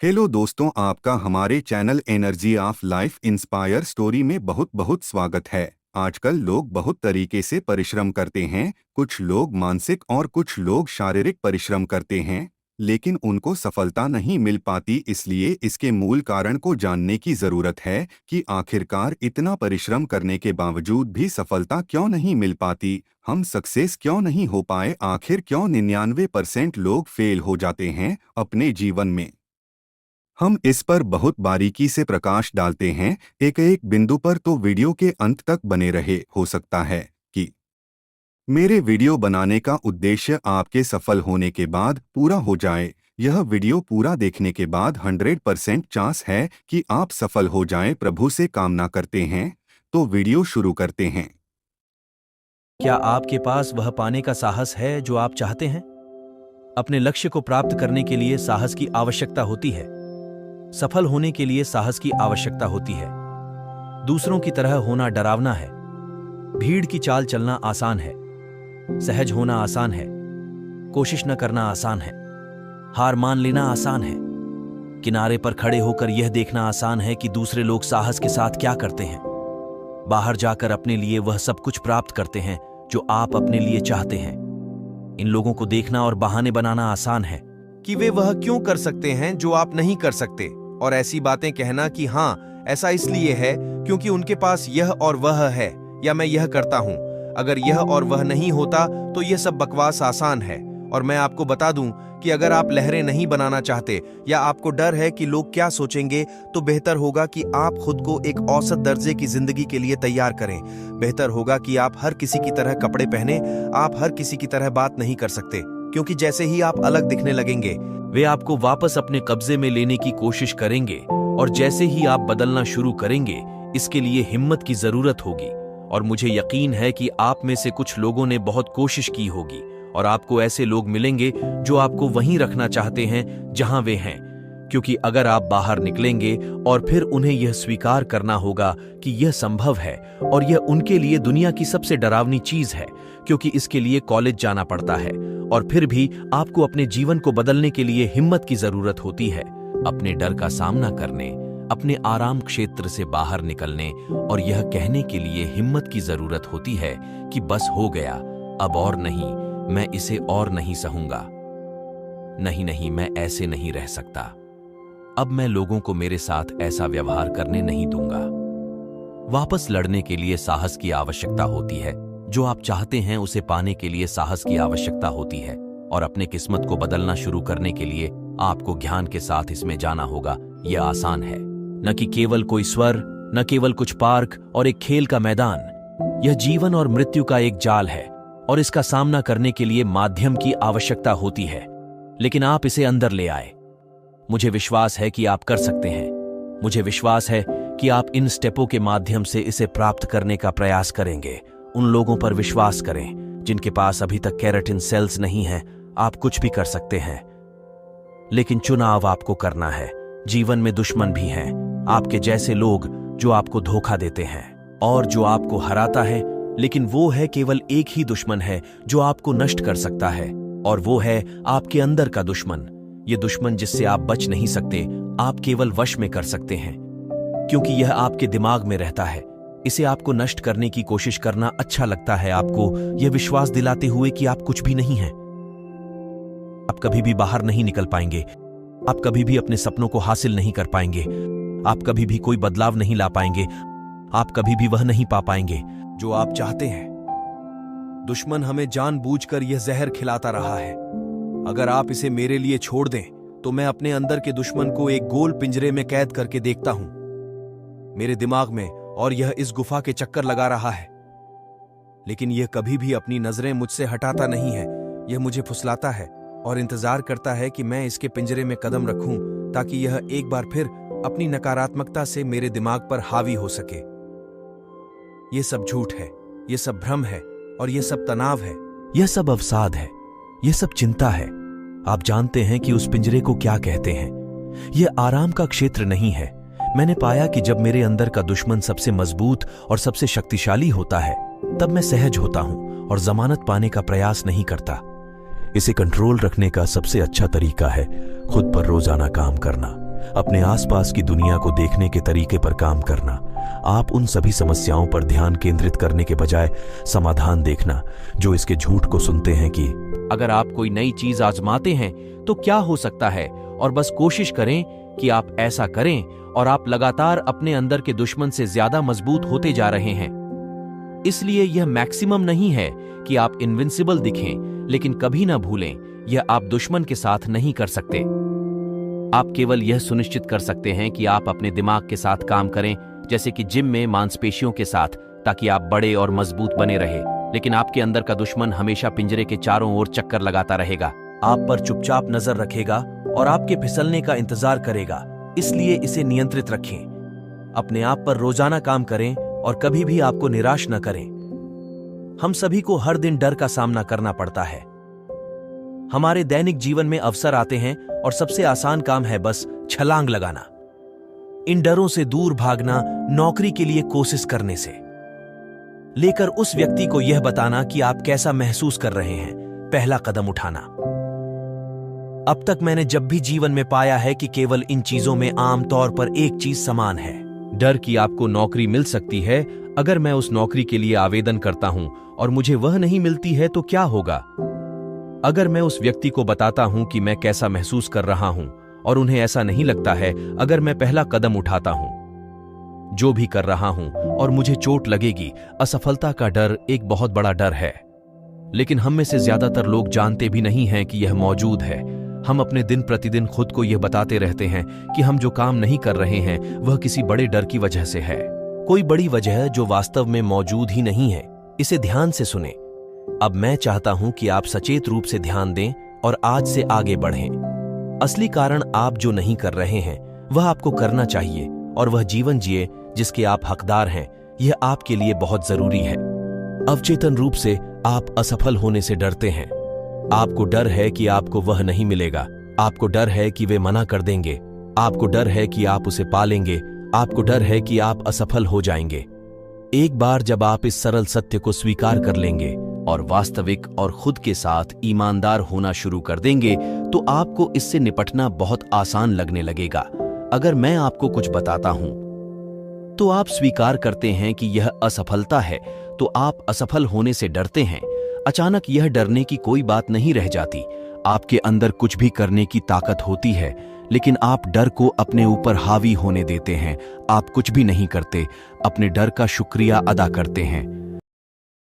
Hello दोस्तों, आपका हमारे channel energy of life inspire story में बहुत बहुत स्वागत है। आजकल लोग बहुत तरीके से परिश्रम करते हैं। कुछ लोग मानसिक और कुछ लोग शारीरिक परिश्रम करते हैं, लेकिन उनको सफलता नहीं मिल पाती। इसलिए इसके मूल कारण को जानने की जरूरत है कि आखिरकार इतना परिश्रम करने के बावजूद भी सफलता क्यों नहीं मिल पाती। हम सक्सेस क्यों नहीं हो पाए? आखिर क्यों 99% लोग फेल हो जाते हैं अपने जीवन में? हम इस पर बहुत बारीकी से प्रकाश डालते हैं, एक एक बिंदु पर। तो वीडियो के अंत तक बने रहे। हो सकता है कि मेरे वीडियो बनाने का उद्देश्य आपके सफल होने के बाद पूरा हो जाए। यह वीडियो पूरा देखने के बाद 100% चांस है कि आप सफल हो जाएं। प्रभु से कामना करते हैं। तो वीडियो शुरू करते हैं। क्या आपके पास वह पाने का साहस है जो आप चाहते हैं? अपने लक्ष्य को प्राप्त करने के लिए साहस की आवश्यकता होती है। सफल होने के लिए साहस की आवश्यकता होती है। दूसरों की तरह होना डरावना है। भीड़ की चाल चलना आसान है। सहज होना आसान है। कोशिश न करना आसान है। हार मान लेना आसान है। किनारे पर खड़े होकर यह देखना आसान है कि दूसरे लोग साहस के साथ क्या करते हैं। बाहर जाकर अपने लिए वह सब कुछ प्राप्त करते हैं जो आप अपने लिए चाहते हैं। इन लोगों को देखना और बहाने बनाना आसान है कि वे वह क्यों कर सकते हैं जो आप नहीं कर सकते, और ऐसी बातें कहना कि हाँ, ऐसा इसलिए है क्योंकि उनके पास यह और वह है, या मैं यह करता हूं, अगर यह और वह नहीं होता तो यह सब बकवास आसान है। और मैं आपको बता दूं कि अगर आप लहरें नहीं बनाना चाहते या आपको डर है कि लोग क्या सोचेंगे, तो बेहतर होगा कि आप खुद को एक औसत दर्जे की जिंदगी के लिए तैयार करें। बेहतर होगा कि आप हर किसी की तरह कपड़े पहने। आप हर किसी की तरह बात नहीं कर सकते, क्योंकि जैसे ही आप अलग दिखने लगेंगे, वे आपको वापस अपने कब्जे में लेने की कोशिश करेंगे। और जैसे ही आप बदलना शुरू करेंगे, इसके लिए हिम्मत की जरूरत होगी। और मुझे यकीन है कि आप में से कुछ लोगों ने बहुत कोशिश की होगी, और आपको ऐसे लोग मिलेंगे जो आपको वहीं रखना चाहते हैं जहां वे हैं। क्योंकि अगर आप बाहर निकलेंगे और फिर उन्हें यह स्वीकार करना होगा कि यह संभव है, और यह उनके लिए दुनिया की सबसे डरावनी चीज है, क्योंकि इसके लिए कॉलेज जाना पड़ता है, और फिर भी आपको अपने जीवन को बदलने के लिए हिम्मत की जरूरत होती है। अपने डर का सामना करने, अपने आराम क्षेत्र से बाहर निकलने और यह कहने के लिए हिम्मत की जरूरत होती है कि बस हो गया, अब और नहीं, मैं इसे और नहीं सहूंगा। नहीं नहीं, मैं ऐसे नहीं रह सकता। अब मैं लोगों को मेरे साथ ऐसा व्यवहार करने नहीं दूंगा। वापस लड़ने के लिए साहस की आवश्यकता होती है। जो आप चाहते हैं उसे पाने के लिए साहस की आवश्यकता होती है। और अपने किस्मत को बदलना शुरू करने के लिए आपको ज्ञान के साथ इसमें जाना होगा। यह आसान है, न कि केवल कोई स्वर, न केवल कुछ पार्क और एक खेल का मैदान। यह जीवन और मृत्यु का एक जाल है, और इसका सामना करने के लिए माध्यम की आवश्यकता होती है। लेकिन आप इसे अंदर ले आए। मुझे विश्वास है कि आप कर सकते हैं। मुझे विश्वास है कि आप इन स्टेपों के माध्यम से इसे प्राप्त करने का प्रयास करेंगे। उन लोगों पर विश्वास करें जिनके पास अभी तक केराटिन सेल्स नहीं हैं। आप कुछ भी कर सकते हैं, लेकिन चुनाव आपको करना है। जीवन में दुश्मन भी हैं, आपके जैसे लोग जो आपको धोखा देते हैं और जो आपको हराता है। लेकिन वो है केवल एक ही दुश्मन है जो आपको नष्ट कर सकता है, और वो है आपके अंदर का दुश्मन। ये दुश्मन जिससे आप बच नहीं सकते, आप केवल वश में कर सकते हैं, क्योंकि यह आपके दिमाग में रहता है। इसे आपको नष्ट करने की कोशिश करना अच्छा लगता है, आपको यह विश्वास दिलाते हुए कि आप कुछ भी नहीं हैं। आप कभी भी बाहर नहीं निकल पाएंगे। आप कभी भी अपने सपनों को हासिल नहीं कर पाएंगे। आप कभी भी कोई बदलाव नहीं ला पाएंगे। आप कभी भी वह नहीं पा पाएंगे जो आप चाहते हैं। दुश्मन हमें जानबूझकर यह जहर खिलाता रहा है। अगर आप इसे मेरे लिए छोड़ दें, तो मैं अपने अंदर के दुश्मन को एक गोल पिंजरे में कैद करके देखता हूं, मेरे दिमाग में, और यह इस गुफा के चक्कर लगा रहा है। लेकिन यह कभी भी अपनी नजरें मुझसे हटाता नहीं है। यह मुझे फुसलाता है और इंतजार करता है कि मैं इसके पिंजरे में कदम रखूं, ताकि यह एक बार फिर अपनी नकारात्मकता से मेरे दिमाग पर हावी हो सके। यह सब झूठ है, यह सब भ्रम है, और यह सब तनाव है। यह सब अवसाद है, यह सब चिंता है। आप जानते हैं कि उस पिंजरे को क्या कहते हैं? यह आराम का क्षेत्र नहीं है। मैंने पाया कि जब मेरे अंदर का दुश्मन सबसे मजबूत और सबसे शक्तिशाली होता है, तब मैं सहज होता हूं और जमानत पाने का प्रयास नहीं करता। इसे कंट्रोल रखने का सबसे अच्छा तरीका है खुद पर रोजाना काम करना। अपने आसपास की दुनिया को देखने के तरीके पर काम करना। आप उन सभी समस्याओं पर ध्यान केंद्रित करने के बजाय समाधान देखना, जो इसके झूठ को सुनते हैं कि अगर आप कोई नई चीज आजमाते हैं तो क्या हो सकता है, और बस कोशिश करें कि आप ऐसा करें, और आप लगातार अपने अंदर के दुश्मन से ज्यादा मजबूत होते जा रहे हैं। इसलिए यह मैक्सिमम नहीं है कि आप इनविंसिबल दिखें, लेकिन कभी ना भूलें, यह आप दुश्मन के साथ नहीं कर सकते। आप केवल यह सुनिश्चित कर सकते हैं कि आप अपने दिमाग के साथ काम करें, जैसे कि जिम में मांसपेशियों के साथ, ताकि आप बड़े और मजबूत बने रहे। लेकिन आपके अंदर का दुश्मन हमेशा पिंजरे के चारों ओर चक्कर लगाता रहेगा, आप पर चुपचाप नजर रखेगा और आपके फिसलने का इंतजार करेगा। इसलिए इसे नियंत्रित रखें। अपने आप पर रोजाना काम करें और कभी भी आपको निराश न करें। हम सभी को हर दिन डर का सामना करना पड़ता है। हमारे दैनिक जीवन में अवसर आते हैं और सबसे आसान काम है बस छलांग लगाना। इन डरों से दूर भागना नौकरी के लिए कोशिश करने से लेकर उस व्यक्ति को यह बताना कि आप कैसा महसूस कर रहे हैं, पहला कदम उठाना। अब तक मैंने जब भी जीवन में पाया है कि केवल इन चीजों में आम तौर पर एक चीज समान है, डर कि आपको नौकरी मिल सकती है। अगर मैं उस नौकरी के लिए आवेदन करता हूं और मुझे वह नहीं मिलती है तो क्या होगा? अगर मैं उस व्यक्ति को बताता हूं कि मैं कैसा महसूस कर रहा हूं और उन्हें ऐसा नहीं लगता है, अगर मैं पहला कदम उठाता हूं, जो भी कर रहा हूं और मुझे चोट लगेगी, असफलता का डर एक बहुत बड़ा डर है। लेकिन हम में से ज्यादातर लोग जानते भी नहीं हैं कि यह मौजूद है। हम अपने दिन प्रतिदिन खुद को यह बताते रहते हैं कि हम जो काम नहीं कर रहे हैं वह किसी बड़े डर की वजह से है, कोई बड़ी वजह जो वास्तव में मौजूद ही नहीं है। इसे ध्यान से सुने। अब मैं चाहता हूं कि आप सचेत रूप से ध्यान दें और आज से आगे बढ़ें। असली कारण आप जो नहीं कर रहे हैं वह आपको करना चाहिए, और वह जीवन जिए जिसके आप हकदार हैं, यह आपके लिए बहुत जरूरी है। अवचेतन रूप से आप असफल होने से डरते हैं। आपको डर है कि आपको वह नहीं मिलेगा, आपको डर है कि वे मना कर देंगे, आपको डर है कि आप उसे पालेंगे, आपको डर है कि आप असफल हो जाएंगे। एक बार जब आप इस सरल सत्य को स्वीकार कर लेंगे और वास्तविक और खुद के साथ ईमानदार होना शुरू कर देंगे, तो आपको इससे निपटना बहुत आसान लगने लगेगा। अगर मैं आपको कुछ बताता हूं तो आप स्वीकार करते हैं कि यह असफलता है, तो आप असफल होने से डरते हैं। अचानक यह डरने की कोई बात नहीं रह जाती। आपके अंदर कुछ भी करने की ताकत होती है, लेकिन आप डर को अपने ऊपर हावी होने देते हैं। आप कुछ भी नहीं करते, अपने डर का शुक्रिया अदा करते हैं।